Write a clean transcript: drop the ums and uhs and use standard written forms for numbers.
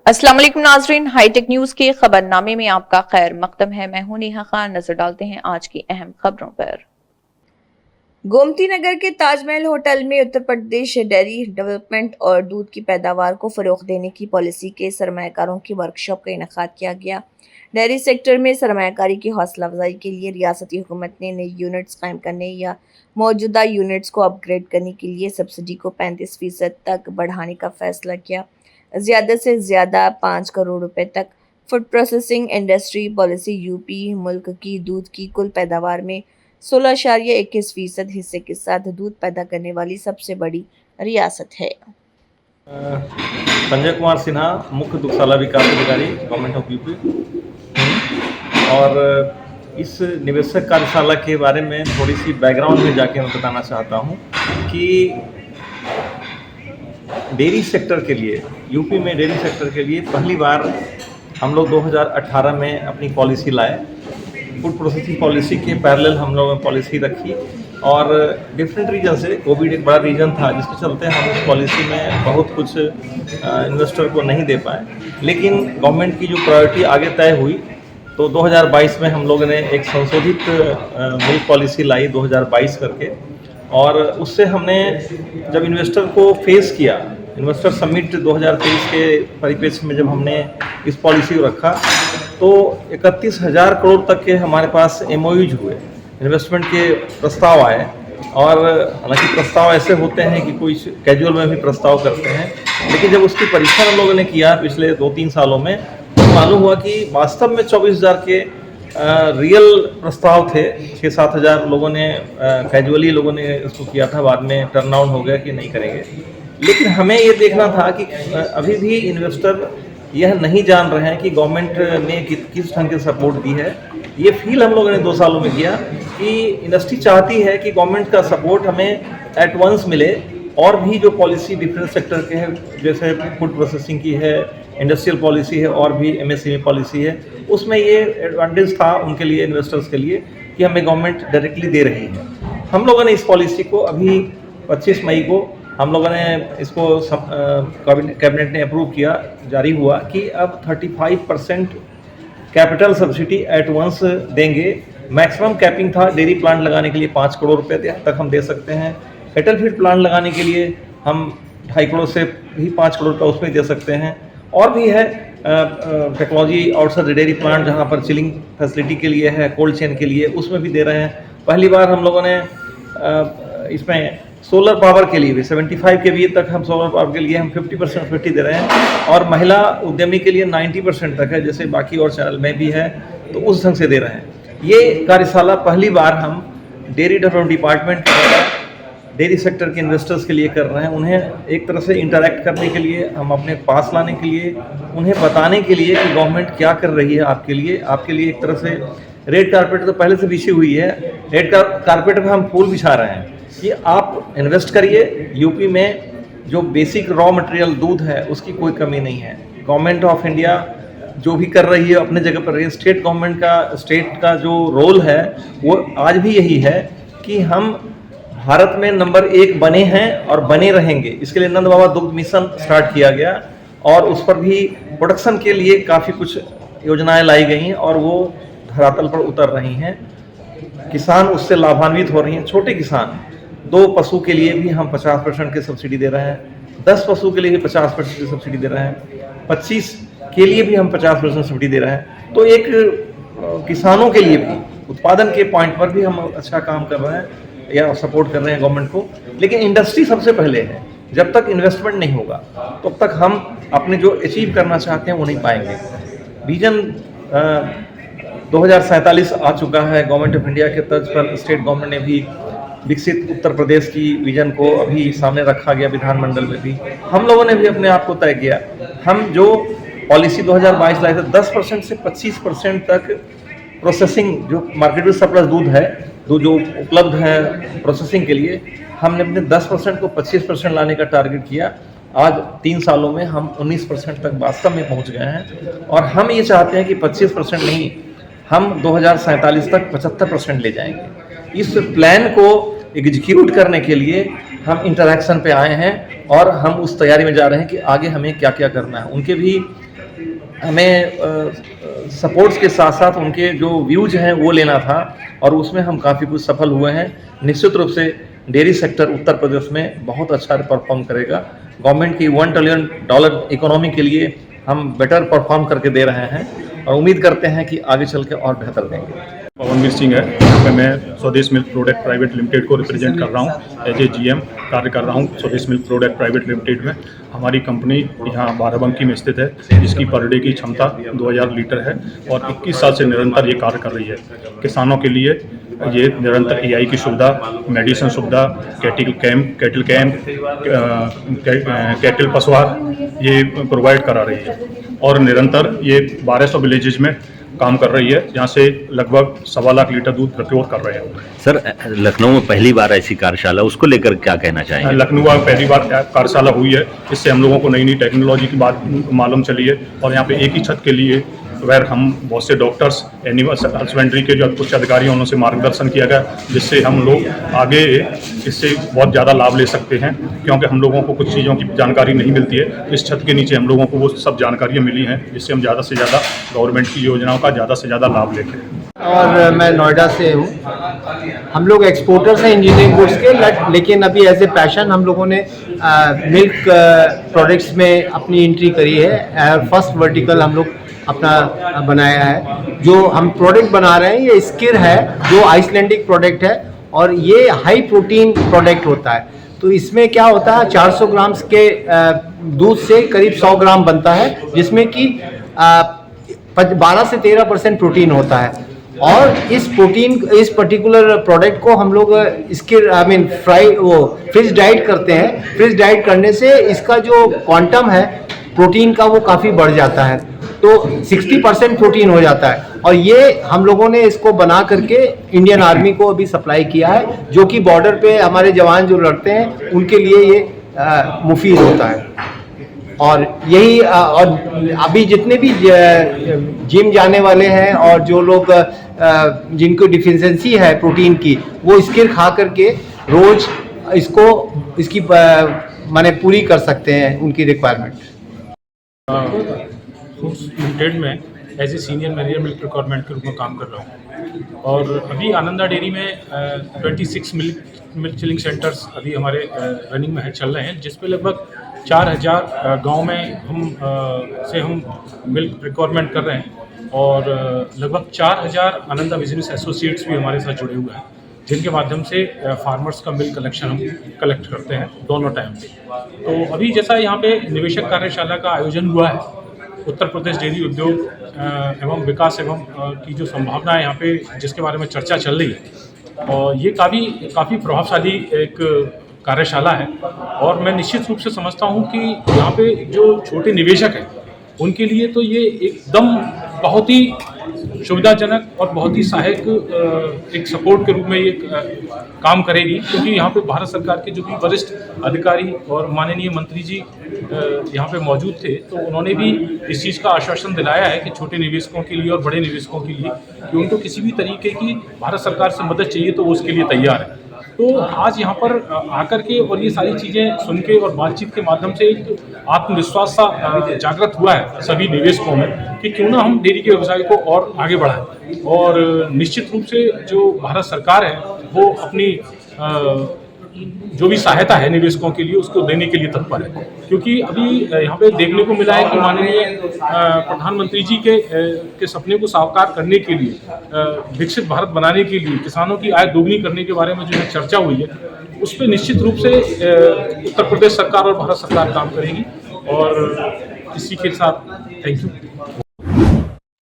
अस्सलाम वालेकुम नाजरीन, हाईटेक न्यूज के खबरनामे में आपका खैर मकदम है। मैं हूं नेहा खान। नजर डालते हैं आज की अहम खबरों पर। गोमती नगर के ताजमहल होटल में उत्तर प्रदेश डेयरी डेवलपमेंट और दूध की पैदावार को फरोग देने की पॉलिसी के सरमायाकारों की वर्कशॉप का इनेकाद किया गया। डेयरी सेक्टर में सरमायाकारी की हौसला अफजाई के लिए रियासती हुकूमत ने नई यूनिट्स कायम करने या मौजूदा यूनिट्स को अपग्रेड करने के लिए सब्सिडी को 35% तक बढ़ाने का फैसला किया। ज़्यादा से ज़्यादा 5 करोड़ रुपए तक food processing industry policy UP मुल्क की दूध की कुल पैदावार में 16.21% हिस्से के साथ दूध पैदा करने वाली सबसे बड़ी रियासत है। संजय कुमार सिन्हा, मुख्य दुग्धशाला विकास अधिकारी, गवर्नमेंट ऑफ यूपी। और इस निवेशक कार्यशाला के बारे में थोड़ी सी बैकग्राउंड में जाके मैं बताना चाहता हूँ कि डेयरी सेक्टर के लिए, यूपी में डेयरी सेक्टर के लिए पहली बार हम लोग 2018 में अपनी पॉलिसी लाए। फूड प्रोसेसिंग पॉलिसी के पैरेलल हम लोगों ने पॉलिसी रखी और डिफरेंट रीजन से, कोविड एक बड़ा रीजन था जिसके चलते हम इस पॉलिसी में बहुत कुछ इन्वेस्टर को नहीं दे पाए। लेकिन गवर्नमेंट की जो प्रायोरिटी आगे तय हुई तो 2022 में हम लोगों ने एक संशोधित मिल्क पॉलिसी लाई 2022 करके, और उससे हमने जब इन्वेस्टर को फेस किया, इन्वेस्टर समिट 2023 के परिप्रेक्ष्य में जब हमने इस पॉलिसी को रखा तो 31,000 करोड़ तक के हमारे पास एमओयूज हुए, इन्वेस्टमेंट के प्रस्ताव आए। और हालांकि प्रस्ताव ऐसे होते हैं कि कोई कैजुअल में भी प्रस्ताव करते हैं, लेकिन जब उसकी परीक्षण हम लोगों ने किया पिछले 2-3 सालों में तो मालूम हुआ कि वास्तव में 24,000 के रियल प्रस्ताव थे। 6-7 हज़ार लोगों ने कैजुअली लोगों ने इसको किया था, बाद में टर्न डाउन हो गया कि नहीं करेंगे। लेकिन हमें ये देखना था कि अभी भी इन्वेस्टर यह नहीं जान रहे हैं कि गवर्नमेंट ने किस ढंग की सपोर्ट दी है। ये फील हम लोगों ने 2 सालों में किया कि इंडस्ट्री चाहती है कि गवर्नमेंट का सपोर्ट हमें एट वंस मिले, और भी जो पॉलिसी डिफरेंट सेक्टर के हैं, जैसे फूड प्रोसेसिंग की है, इंडस्ट्रियल पॉलिसी है, और भी एमएसएमई पॉलिसी है, उसमें ये एडवांटेज था उनके लिए, इन्वेस्टर्स के लिए, कि हमें गवर्नमेंट डायरेक्टली दे रही है। हम लोगों ने इस पॉलिसी को अभी 25 मई को हम लोगों ने इसको कैबिनेट ने अप्रूव किया, जारी हुआ कि अब 35% कैपिटल सब्सिडी एट वंस देंगे। मैक्सिमम कैपिंग था डेयरी प्लांट लगाने के लिए 5 करोड़ रुपए तक हम दे सकते हैं। कैटल फीड प्लांट लगाने के लिए हम 2.5 करोड़ से भी 5 करोड़ का उसमें दे सकते हैं। और भी है टेक्नोलॉजी आउटसाइड डेयरी प्लांट, जहाँ पर चिलिंग फैसिलिटी के लिए है, कोल्ड चेन के लिए, उसमें भी दे रहे हैं। पहली बार हम लोगों ने इसमें सोलर पावर के लिए भी 75 kVA तक हम सोलर पावर के लिए हम 50% सब्सिडी दे रहे हैं, और महिला उद्यमी के लिए 90% तक है, जैसे बाकी और चैनल में भी है, तो उस ढंग से दे रहे हैं। ये कार्यशाला पहली बार हम dairy development department dairy sector के इन्वेस्टर्स के लिए कर रहे हैं। उन्हें एक तरह से इंटरैक्ट करने के लिए, हम अपने पास लाने के लिए, उन्हें बताने के लिए कि गवर्नमेंट क्या कर रही है आपके लिए एक तरह से रेड कारपेट तो पहले से बिछी हुई है, रेड कारपेट पर हम फूल बिछा रहे हैं कि आप इन्वेस्ट करिए। यूपी में जो बेसिक रॉ मटेरियल दूध है उसकी कोई कमी नहीं है। गवर्नमेंट ऑफ इंडिया जो भी कर रही है अपने जगह पर रही है। स्टेट का जो रोल है वो आज भी यही है कि हम भारत में नंबर 1 बने हैं और बने रहेंगे। इसके लिए नंद बाबा दुग्ध मिशन स्टार्ट किया गया, और उस पर भी प्रोडक्शन के लिए काफ़ी कुछ योजनाएं लाई गई हैं, और वो धरातल पर उतर रही हैं। किसान उससे लाभान्वित हो रही हैं। छोटे किसान, 2 पशु के लिए भी हम 50% की सब्सिडी दे रहे हैं, 10 पशु के लिए भी 50% की सब्सिडी दे रहे हैं, 25 के लिए भी हम 50% सब्सिडी दे रहे हैं। तो एक किसानों के लिए भी उत्पादन के पॉइंट पर भी हम अच्छा काम कर रहे हैं या सपोर्ट कर रहे हैं गवर्नमेंट को। लेकिन इंडस्ट्री सबसे पहले है। जब तक इन्वेस्टमेंट नहीं होगा तब तक हम अपने जो अचीव करना चाहते हैं वो नहीं पाएंगे। विजन 2047 आ चुका है। गवर्नमेंट ऑफ इंडिया के तर्ज पर स्टेट गवर्नमेंट ने भी विकसित उत्तर प्रदेश की विजन को अभी सामने रखा गया, विधानमंडल में भी हम लोगों ने भी अपने आप को तय किया। हम जो पॉलिसी 2022 लाए थे, 10% से 25% तक प्रोसेसिंग, जो मार्केट में सरप्लस दूध है, जो उपलब्ध है प्रोसेसिंग के लिए, हमने अपने 10% को 25% लाने का टारगेट किया। आज 3 सालों में हम 19% तक वास्तव में पहुंच गए हैं, और हम ये चाहते हैं कि 25% नहीं, हम 2047 तक 75% ले जाएंगे। इस प्लान को एग्जीक्यूट करने के लिए हम इंटरैक्शन पे आए हैं, और हम उस तैयारी में जा रहे हैं कि आगे हमें क्या क्या करना है। उनके भी हमें सपोर्ट्स के साथ साथ उनके जो व्यूज हैं वो लेना था, और उसमें हम काफ़ी कुछ सफल हुए हैं। निश्चित रूप से डेयरी सेक्टर उत्तर प्रदेश में बहुत अच्छा परफॉर्म करेगा। गवर्नमेंट की $1 ट्रिलियन इकोनॉमी के लिए हम बेटर परफॉर्म करके दे रहे हैं, और उम्मीद करते हैं कि आगे चल के और बेहतर देंगे। पवनवीर सिंह है, यहाँ पे मैं स्वदेश मिल्क प्रोडक्ट प्राइवेट लिमिटेड को रिप्रेजेंट कर रहा हूँ। एज ए GM कार्य कर रहा हूँ स्वदेश मिल्क प्रोडक्ट प्राइवेट लिमिटेड में। हमारी कंपनी यहाँ बाराबंकी में स्थित है, जिसकी पर डे की क्षमता 2000 लीटर है और 21 साल से निरंतर ये कार्य कर रही है। किसानों के लिए ये निरंतर AI की सुविधा, मेडिसिन सुविधा, कैटल कैम्प, कैटल पशुहार ये प्रोवाइड करा रही है, और निरंतर ये 1200 विलेजेज में काम कर रही है, जहाँ से लगभग 1.25 लाख लीटर दूध प्रोक्योर कर रहे हैं। सर, लखनऊ में पहली बार ऐसी कार्यशाला, उसको लेकर क्या कहना चाहेंगे? लखनऊ में पहली बार कार्यशाला हुई है, इससे हम लोगों को नई नई टेक्नोलॉजी की बात मालूम चली है, और यहाँ पे एक ही छत के लिए वैर हम बहुत से डॉक्टर्स, एनिमल हस्बेंड्री के जो कुछ अधिकारी हैं उनसे मार्गदर्शन किया गया, जिससे हम लोग आगे इससे बहुत ज़्यादा लाभ ले सकते हैं, क्योंकि हम लोगों को कुछ चीज़ों की जानकारी नहीं मिलती है। इस छत के नीचे हम लोगों को वो सब जानकारियाँ मिली हैं, जिससे हम ज़्यादा से ज़्यादा गवर्नमेंट की योजनाओं का ज़्यादा से ज़्यादा लाभ लेते हैं। और मैं नोएडा से हूँ। हम लोग एक्सपोर्टर्स हैं इंजीनियरिंग गुड्स के, लेकिन अभी एज ए पैशन हम लोगों ने मिल्क प्रोडक्ट्स में अपनी एंट्री करी है। फर्स्ट वर्टिकल हम लोग अपना बनाया है। जो हम प्रोडक्ट बना रहे हैं ये स्किर है, जो आइसलैंडिक प्रोडक्ट है, और ये हाई प्रोटीन प्रोडक्ट होता है। तो इसमें क्या होता है, 400 ग्राम के दूध से करीब 100 ग्राम बनता है, जिसमें कि 12 से 13% प्रोटीन होता है। और इस पर्टिकुलर प्रोडक्ट को हम लोग फ्रिज डाइट करते हैं। फ्रिज डाइट करने से इसका जो क्वांटम है प्रोटीन का वो काफ़ी बढ़ जाता है, तो 60% प्रोटीन हो जाता है। और ये हम लोगों ने इसको बना करके इंडियन आर्मी को अभी सप्लाई किया है, जो कि बॉर्डर पे हमारे जवान जो लड़ते हैं उनके लिए ये मुफीद होता है। और यही और अभी जितने भी जिम जाने वाले हैं और जो लोग जिनको डिफिशिएंसी है प्रोटीन की, वो स्किर खा करके रोज इसकी माने पूरी कर सकते हैं उनकी रिक्वायरमेंट। फूड्स लिमिटेड में as a senior manager milk requirement के रूप में काम कर रहा हूँ, और अभी आनंदा डेयरी में 26 मिल्क चिलिंग सेंटर्स अभी हमारे रनिंग में चल रहे हैं, जिसपे लगभग 4000 गांव में हम मिल्क रिक्वायरमेंट कर रहे हैं, और लगभग 4000 आनंदा बिजनेस एसोसिएट्स भी हमारे साथ जुड़े हुए हैं, जिनके माध्यम से फार्मर्स का मिल्क कलेक्शन हम कलेक्ट करते हैं दोनों टाइम पे। तो अभी जैसा यहाँ पे निवेशक कार्यशाला का आयोजन हुआ है, उत्तर प्रदेश डेयरी उद्योग एवं विकास एवं की जो संभावना है यहाँ पे, जिसके बारे में चर्चा चल रही है, और ये काफ़ी प्रभावशाली एक कार्यशाला है। और मैं निश्चित रूप से समझता हूँ कि यहाँ पे जो छोटे निवेशक हैं उनके लिए तो ये एकदम बहुत ही सुविधाजनक और बहुत ही सहायक एक सपोर्ट के रूप में ये काम करेगी, क्योंकि यहाँ पे भारत सरकार के जो भी वरिष्ठ अधिकारी और माननीय मंत्री जी यहाँ पे मौजूद थे, तो उन्होंने भी इस चीज़ का आश्वासन दिलाया है कि छोटे निवेशकों के लिए और बड़े निवेशकों के लिए कि उनको किसी भी तरीके की भारत सरकार से मदद चाहिए तो वो उसके लिए तैयार है। तो आज यहाँ पर आकर के और ये सारी चीज़ें सुन के और बातचीत के माध्यम से एक आत्मविश्वास सा जागृत हुआ है सभी निवेशकों में कि क्यों ना हम डेयरी के व्यवसाय को और आगे बढ़ाएं। और निश्चित रूप से जो भारत सरकार है वो अपनी जो भी सहायता है निवेशकों के लिए उसको देने के लिए तत्पर है, क्योंकि अभी यहाँ पे देखने को मिला है कि माननीय प्रधानमंत्री जी के सपने को साकार करने के लिए, विकसित भारत बनाने के लिए, किसानों की आय दोगुनी करने के बारे में जो है चर्चा हुई है, उस पर निश्चित रूप से उत्तर प्रदेश सरकार और भारत सरकार काम करेगी। और इसी के साथ थैंक यू।